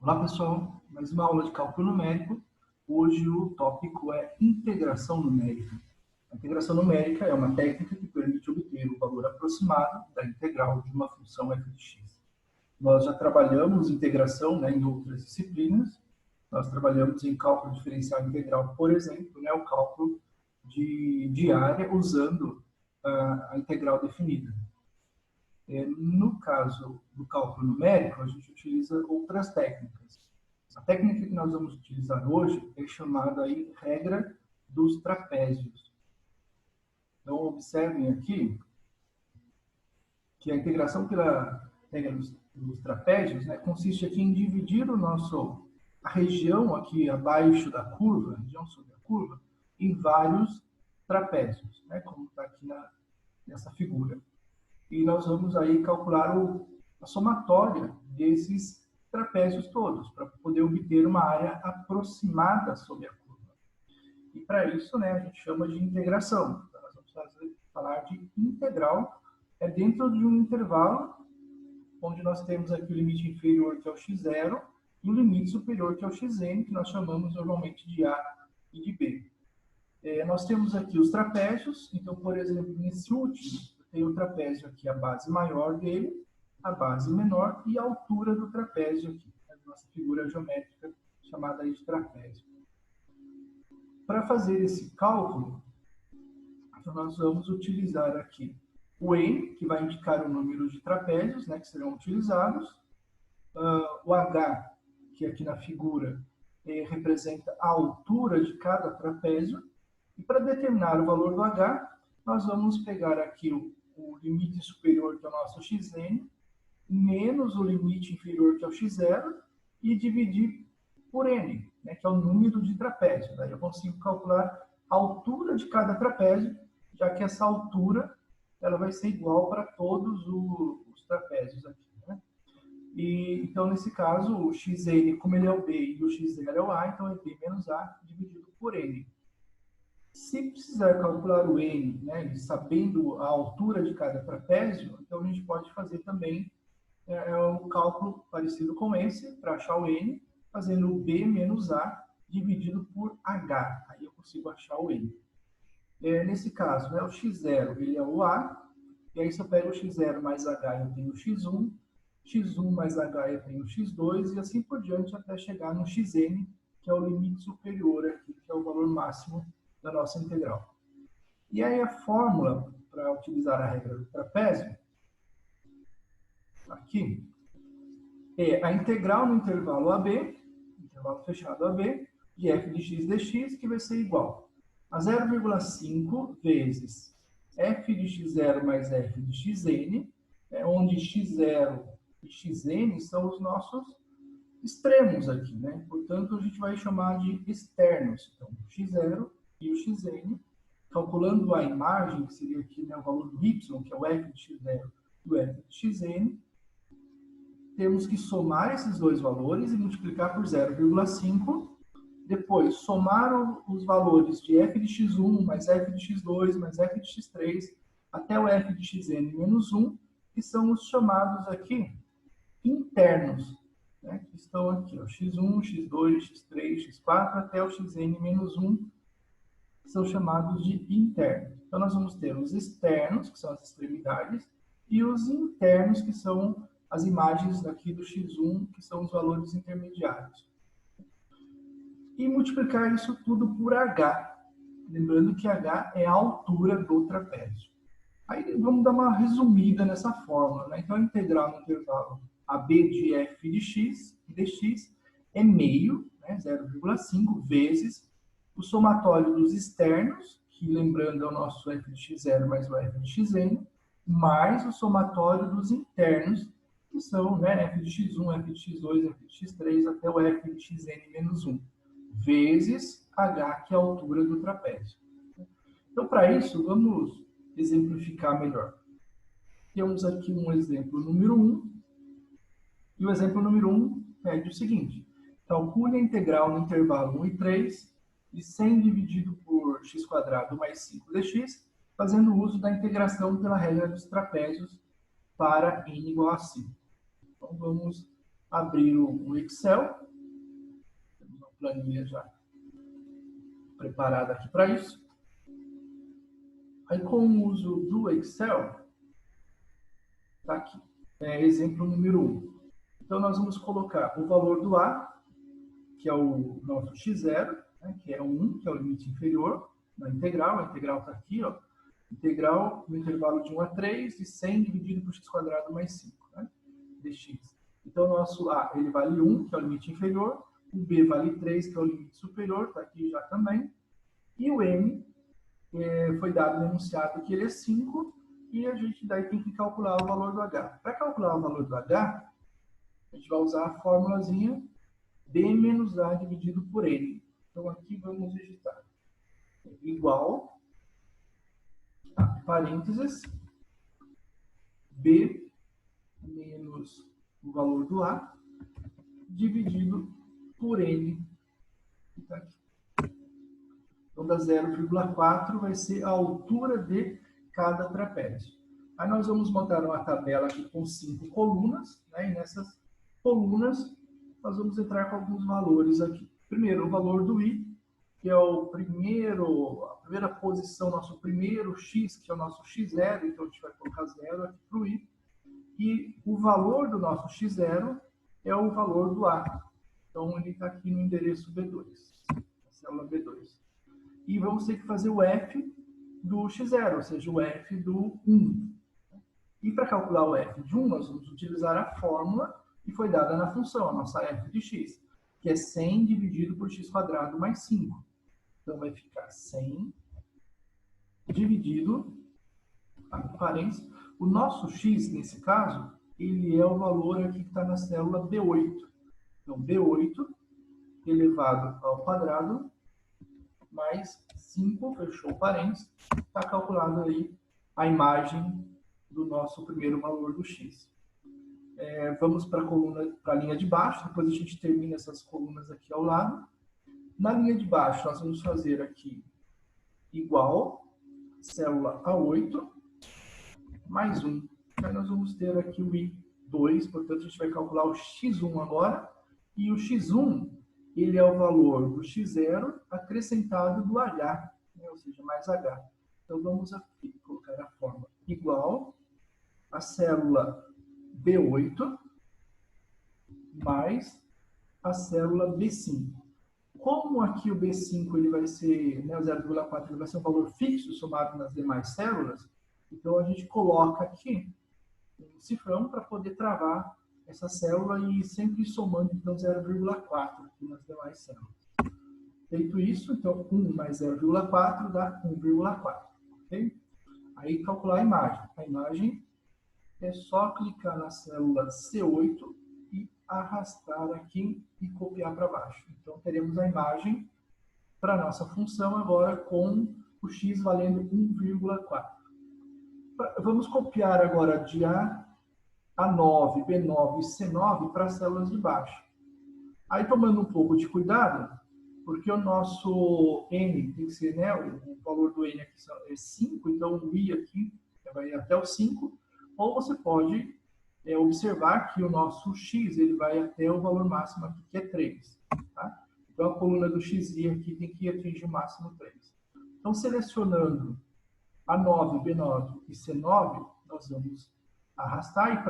Olá pessoal, mais uma aula de cálculo numérico. Hoje o tópico é integração numérica. A integração numérica é uma técnica que permite obter o valor aproximado da integral de uma função f de x. Nós já trabalhamos integração, em outras disciplinas. Nós trabalhamos em cálculo diferencial integral, por exemplo, o cálculo de área usando a integral definida. No caso do cálculo numérico, a gente utiliza outras técnicas. A técnica que nós vamos utilizar hoje é chamada aí regra dos trapézios. Então, observem aqui que a integração pela regra dos trapézios, consiste aqui em dividir a região aqui abaixo da curva, a região sobre a curva, em vários trapézios, como está aqui nessa figura. E nós vamos aí calcular a somatória desses trapézios todos, para poder obter uma área aproximada sobre a curva. E para isso, a gente chama de integração. Então, nós vamos falar de integral, dentro de um intervalo, onde nós temos aqui o limite inferior, que é o x0, e o limite superior, que é o xn, que nós chamamos normalmente de a e de b. Nós temos aqui os trapézios, então, por exemplo, nesse último, tem o trapézio aqui, a base maior dele, a base menor e a altura do trapézio aqui, a nossa figura geométrica chamada de trapézio. Para fazer esse cálculo, então nós vamos utilizar aqui o N, que vai indicar o número de trapézios, que serão utilizados, o H, que aqui na figura representa a altura de cada trapézio, e para determinar o valor do H, nós vamos pegar aqui o limite superior, que é o nosso xn, menos o limite inferior, que é o x0, e dividir por n, que é o número de trapézios. Daí eu consigo calcular a altura de cada trapézio, já que essa altura ela vai ser igual para todos os trapézios aqui. E, então, nesse caso, o xn, como ele é o b e o x0 é o a, então é b menos a dividido por n. Se precisar calcular o n, sabendo a altura de cada trapézio, então a gente pode fazer também um cálculo parecido com esse, para achar o n, fazendo o b menos a dividido por h. Aí eu consigo achar o n. Nesse caso, o x0 ele é o a, e aí se eu pego o x0 mais h, eu tenho o x1, x1 mais h eu tenho o x2, e assim por diante até chegar no xn, que é o limite superior aqui, que é o valor máximo da nossa integral. E aí a fórmula para utilizar a regra do trapézio, aqui, é a integral no intervalo AB, intervalo fechado AB, de f de x dx, que vai ser igual a 0,5 vezes f de x0 mais f de xn, onde x0 e xn são os nossos extremos aqui, Portanto, a gente vai chamar de externos. Então, o x0 e o xn, calculando a imagem, que seria aqui o valor do y, que é o f de x0 e o f de xn, temos que somar esses dois valores e multiplicar por 0,5. Depois, somar os valores de f de x1 mais f de x2 mais f de x3 até o f de xn menos 1, que são os chamados aqui internos, que estão aqui, x1, x2, x3, x4 até o xn menos 1, que são chamados de internos. Então, nós vamos ter os externos, que são as extremidades, e os internos, que são as imagens aqui do x1, que são os valores intermediários. E multiplicar isso tudo por h, lembrando que h é a altura do trapézio. Aí vamos dar uma resumida nessa fórmula. Então, a integral no intervalo AB de f de x dx é meio, 0,5, vezes o somatório dos externos, que lembrando é o nosso f de x0 mais o f de xn, mais o somatório dos internos, que são f de x1, f de x2, f de x3, até o f de xn menos 1, vezes h, que é a altura do trapézio. Então, para isso, vamos exemplificar melhor. Temos aqui um exemplo número 1, e o exemplo número 1 pede o seguinte: calcule a integral no intervalo 1 e 3 de 100 dividido por x² mais 5 dx, fazendo uso da integração pela regra dos trapézios para n igual a 5. Então, vamos abrir o Excel. Temos uma planilha já preparada aqui para isso. Aí, com o uso do Excel, está aqui, exemplo número 1. Então, nós vamos colocar o valor do A, que é o nosso x0, né, que é 1, que é o limite inferior, na integral. A integral está aqui, ó. Integral no intervalo de 1 a 3, de 100 dividido por x² mais 5, né, dx. Então, o nosso A ele vale 1, que é o limite inferior. O B vale 3, que é o limite superior, está aqui já também. E o M foi dado no enunciado que ele é 5, e a gente daí tem que calcular o valor do H. Para calcular o valor do H, a gente vai usar a formulazinha B menos A dividido por N. Então, aqui vamos digitar igual a parênteses B menos o valor do A dividido por N. Que tá aqui. Então, da 0,4 vai ser a altura de cada trapézio. Aí nós vamos montar uma tabela aqui com 5 colunas, né? E nessas colunas nós vamos entrar com alguns valores aqui. Primeiro, o valor do I, que é a primeira posição, nosso primeiro X, que é o nosso X0, então a gente vai colocar 0 aqui para o I. E o valor do nosso X0 é o valor do A. Então, ele está aqui no endereço B2, na célula B2. E vamos ter que fazer o F do X0, ou seja, o F do 1. E para calcular o F de 1, nós vamos utilizar a fórmula que foi dada na função, a nossa F de x, que é 100 dividido por x² mais 5. Então, vai ficar 100 dividido, parênteses, o nosso x, nesse caso, ele é o valor aqui que está na célula B8. Então, B8 elevado ao quadrado mais 5, fechou o parênteses, está calculado aí a imagem do nosso primeiro valor do x. Vamos para a linha de baixo, depois a gente termina essas colunas aqui ao lado. Na linha de baixo, nós vamos fazer aqui igual, célula A8, mais 1. Aí nós vamos ter aqui o I2, portanto, a gente vai calcular o x1 agora, e o x1, ele é o valor do x0 acrescentado do H, né? Ou seja, mais H. Então, vamos aqui colocar a forma igual a célula B8 mais a célula B5. Como aqui o B5 ele vai ser, né, o 0,4 ele vai ser um valor fixo somado nas demais células, então a gente coloca aqui um cifrão para poder travar essa célula e sempre somando então 0,4 aqui nas demais células. Feito isso, então 1 mais 0,4 dá 1,4. Ok? Aí calcular a imagem. A imagem é só clicar na célula C8 e arrastar aqui e copiar para baixo. Então, teremos a imagem para a nossa função agora com o x valendo 1,4. Vamos copiar agora de A9, B9 e C9 para as células de baixo. Aí, tomando um pouco de cuidado, porque o nosso N tem que ser, né, o valor do N aqui é 5, então o I aqui vai até o 5, ou você pode observar que o nosso x ele vai até o valor máximo aqui, que é 3. Tá? Então, a coluna do xi aqui tem que atingir o máximo 3. Então, selecionando A9, B9 e C9, nós vamos arrastar.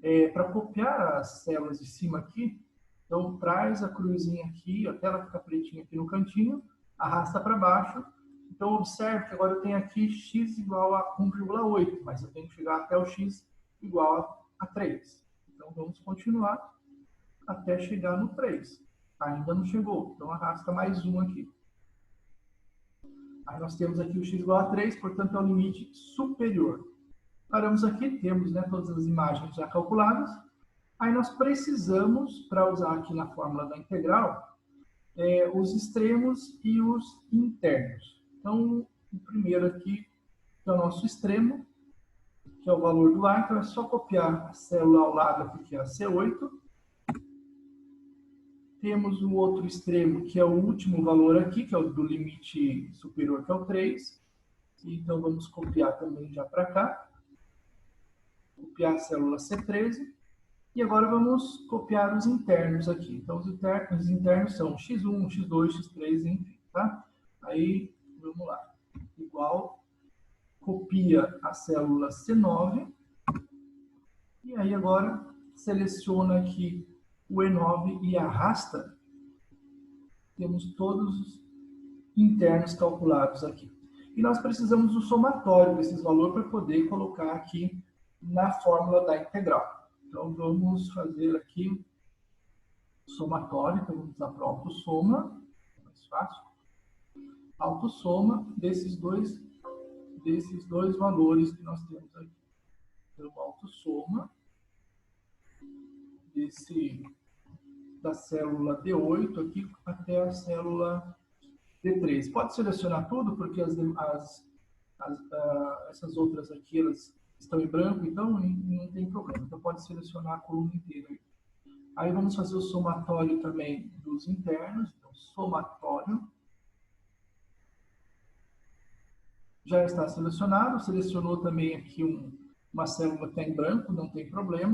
E para copiar as células de cima aqui, então, traz a cruzinha aqui, até ela ficar pretinha aqui no cantinho, arrasta para baixo. Então, observe que agora eu tenho aqui x igual a 1,8, mas eu tenho que chegar até o x igual a 3. Então, vamos continuar até chegar no 3. Ainda não chegou, então arrasta mais um aqui. Aí nós temos aqui o x igual a 3, portanto, é o limite superior. Paramos aqui, temos, né, todas as imagens já calculadas. Aí nós precisamos, para usar aqui na fórmula da integral, os extremos e os internos. Então, o primeiro aqui, que é o nosso extremo, que é o valor do A, então é só copiar a célula ao lado aqui, que é a C8. Temos o outro extremo, que é o último valor aqui, que é o do limite superior, que é o 3. Então, vamos copiar também já para cá. Copiar a célula C13. E agora vamos copiar os internos aqui. Então, os internos são x1, x2, x3, enfim, tá? Aí, vamos lá. Igual, copia a célula C9. E aí, agora, seleciona aqui o E9 e arrasta. Temos todos os internos calculados aqui. E nós precisamos do somatório desses valores para poder colocar aqui na fórmula da integral. Então, vamos fazer aqui somatório. Então, vamos usar para autossoma, mais fácil. Autossoma desses dois valores que nós temos aqui. Então, autossoma da célula D8 aqui até a célula D3. Pode selecionar tudo, porque essas outras aqui elas estão em branco, então não tem problema. Então pode selecionar a coluna inteira. Aí vamos fazer o somatório também dos internos. Então, somatório. Já está selecionado. Selecionou também aqui uma célula que está em branco, não tem problema.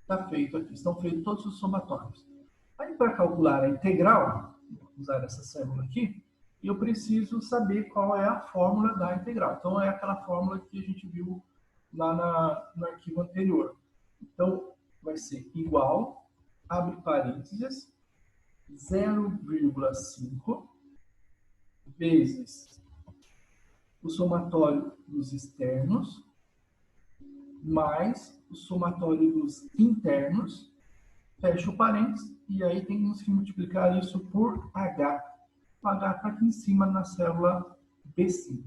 Está feito aqui. Estão feitos todos os somatórios. Aí, para calcular a integral, vou usar essa célula aqui, eu preciso saber qual é a fórmula da integral. Então, é aquela fórmula que a gente viu lá no arquivo anterior. Então, vai ser igual, abre parênteses, 0,5 vezes o somatório dos externos mais o somatório dos internos, fecha o parênteses, e aí temos que multiplicar isso por H. O H está aqui em cima na célula B5.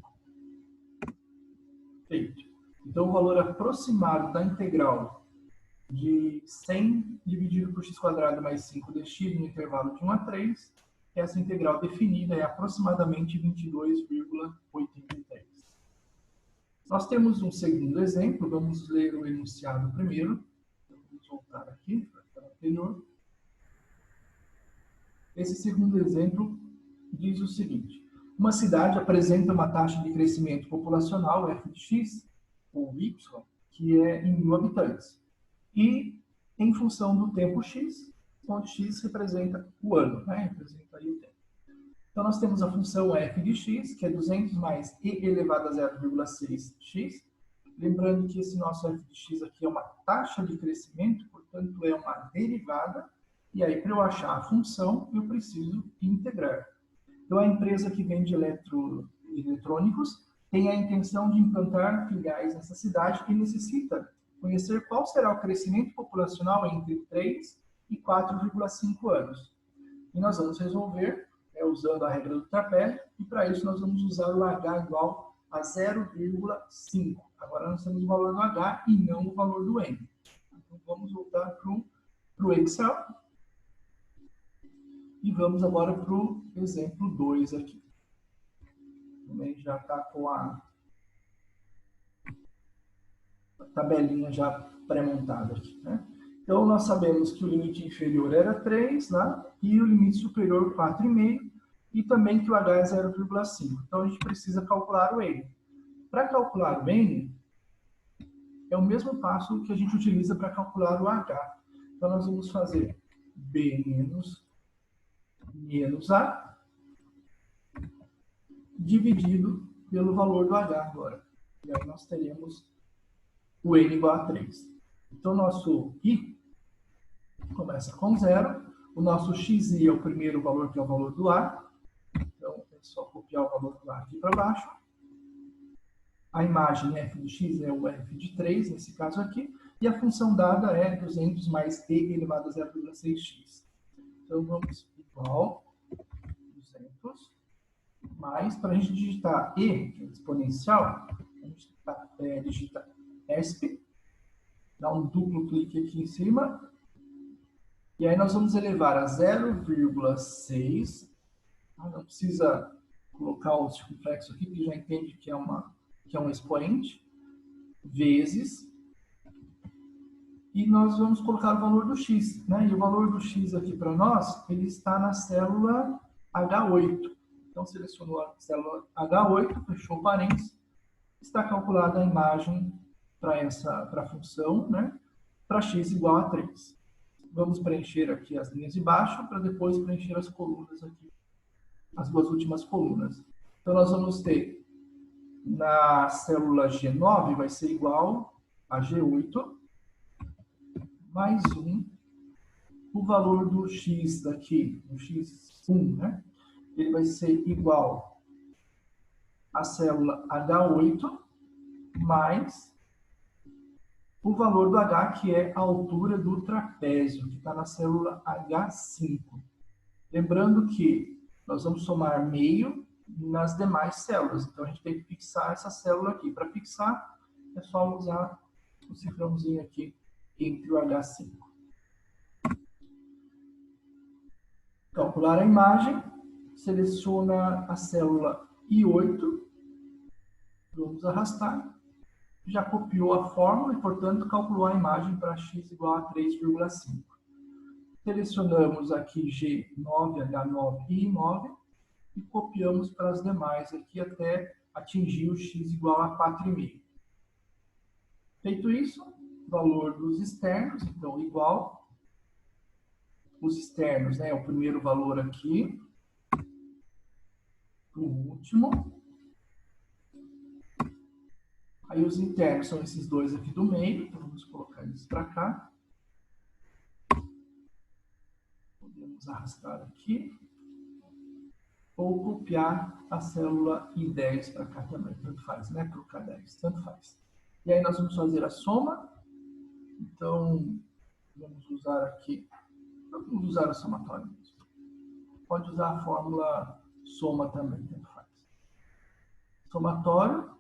Feito. Então, o valor aproximado da integral de 100 dividido por x² mais 5dx no intervalo de 1 a 3, essa integral definida é aproximadamente 22,83. Nós temos um segundo exemplo, vamos ler o enunciado primeiro. Vamos voltar aqui para o anterior. Esse segundo exemplo diz o seguinte: uma cidade apresenta uma taxa de crescimento populacional, f de x, ou y, que é em 1000 habitantes. E em função do tempo x, onde x representa o ano, né? Representa aí o tempo. Então, nós temos a função f de x, que é 200 mais e elevado a 0,6x. Lembrando que esse nosso f de x aqui é uma taxa de crescimento, portanto, é uma derivada. E aí, para eu achar a função, eu preciso integrar. Então, a empresa que vende eletrônicos tem a intenção de implantar filiais nessa cidade e necessita conhecer qual será o crescimento populacional entre 3 e 4,5 anos. E nós vamos resolver usando a regra do trapézio, e para isso nós vamos usar o H igual a 0,5. Agora nós temos o valor do H e não o valor do N. Então vamos voltar para o Excel. E vamos agora para o exemplo 2 aqui. Também já está com a tabelinha já pré-montada aqui, né? Então, nós sabemos que o limite inferior era 3, né? E o limite superior 4,5, e também que o H é 0,5. Então, a gente precisa calcular o N. Para calcular o N, é o mesmo passo que a gente utiliza para calcular o H. Então, nós vamos fazer B menos A dividido pelo valor do H agora. E aí nós teremos o N igual a 3. Então, nosso I começa com 0. O nosso XI é o primeiro valor, que é o valor do A. Então, é só copiar o valor do A aqui para baixo. A imagem f de x é o f de 3, nesse caso aqui. E a função dada é 200 mais e elevado a 0,6x. Então, vamos igual 200 mais, para a gente digitar e, que é exponencial, a gente digita ESP, dá um duplo clique aqui em cima, e aí nós vamos elevar a 0,6, não precisa colocar o circunflexo aqui, que já entende que é um expoente, vezes, e nós vamos colocar o valor do x, né? E o valor do x aqui para nós, ele está na célula H8. Então, selecionou a célula H8, fechou o parênteses, está calculada a imagem para a função, né? para x igual a 3. Vamos preencher aqui as linhas de baixo para depois preencher as colunas aqui, as duas últimas colunas. Então, nós vamos ter na célula G9 vai ser igual a G8 mais 1. O valor do x daqui, do x1, né? Ele vai ser igual à célula H8 mais o valor do H, que é a altura do trapézio, que está na célula H5. Lembrando que nós vamos somar meio nas demais células. Então, a gente tem que fixar essa célula aqui. Para fixar, é só usar o cifrãozinho aqui entre o H5. Calcular a imagem. Seleciona a célula I8. Vamos arrastar. Já copiou a fórmula e, portanto, calculou a imagem para x igual a 3,5. Selecionamos aqui G9, H9 e I9 e copiamos para as demais aqui até atingir o x igual a 4,5. Feito isso, valor dos externos, então, igual. Os externos, né, é o primeiro valor aqui, o último. Aí os internos são esses dois aqui do meio, então vamos colocar eles para cá. Podemos arrastar aqui. Ou copiar a célula I10 para cá também, tanto faz, né? Para o K10, tanto faz. E aí nós vamos fazer a soma. Então, vamos usar aqui, vamos usar o somatório mesmo. Pode usar a fórmula soma também, tanto faz. Somatório.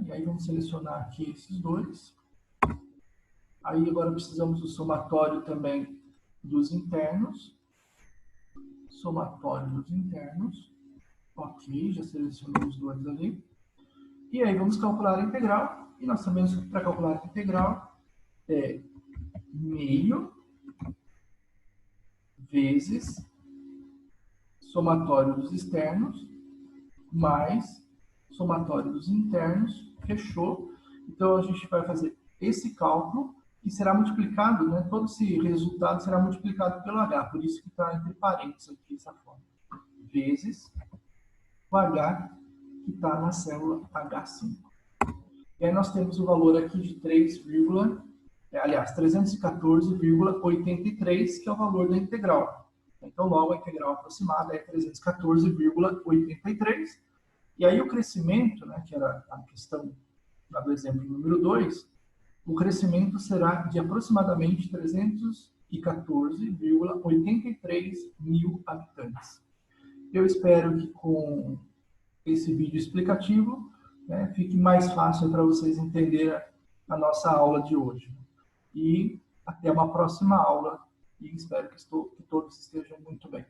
E aí vamos selecionar aqui esses dois. Aí agora precisamos do somatório também dos internos. Somatório dos internos. Ok, já selecionou os dois ali. E aí vamos calcular a integral. E nós sabemos que para calcular a integral é meio vezes somatório dos externos mais somatório dos internos, fechou. Então, a gente vai fazer esse cálculo e será multiplicado, né? Todo esse resultado será multiplicado pelo H, por isso que está entre parênteses aqui essa forma. Vezes o H, que está na célula H5. E aí nós temos o valor aqui de 314,83, que é o valor da integral. Então, logo, a integral aproximada é 314,83. E aí o crescimento, né, que era a questão do exemplo número 2, o crescimento será de aproximadamente 314,83 mil habitantes. Eu espero que com esse vídeo explicativo, né, fique mais fácil para vocês entenderem a nossa aula de hoje. E até uma próxima aula, e espero que todos estejam muito bem.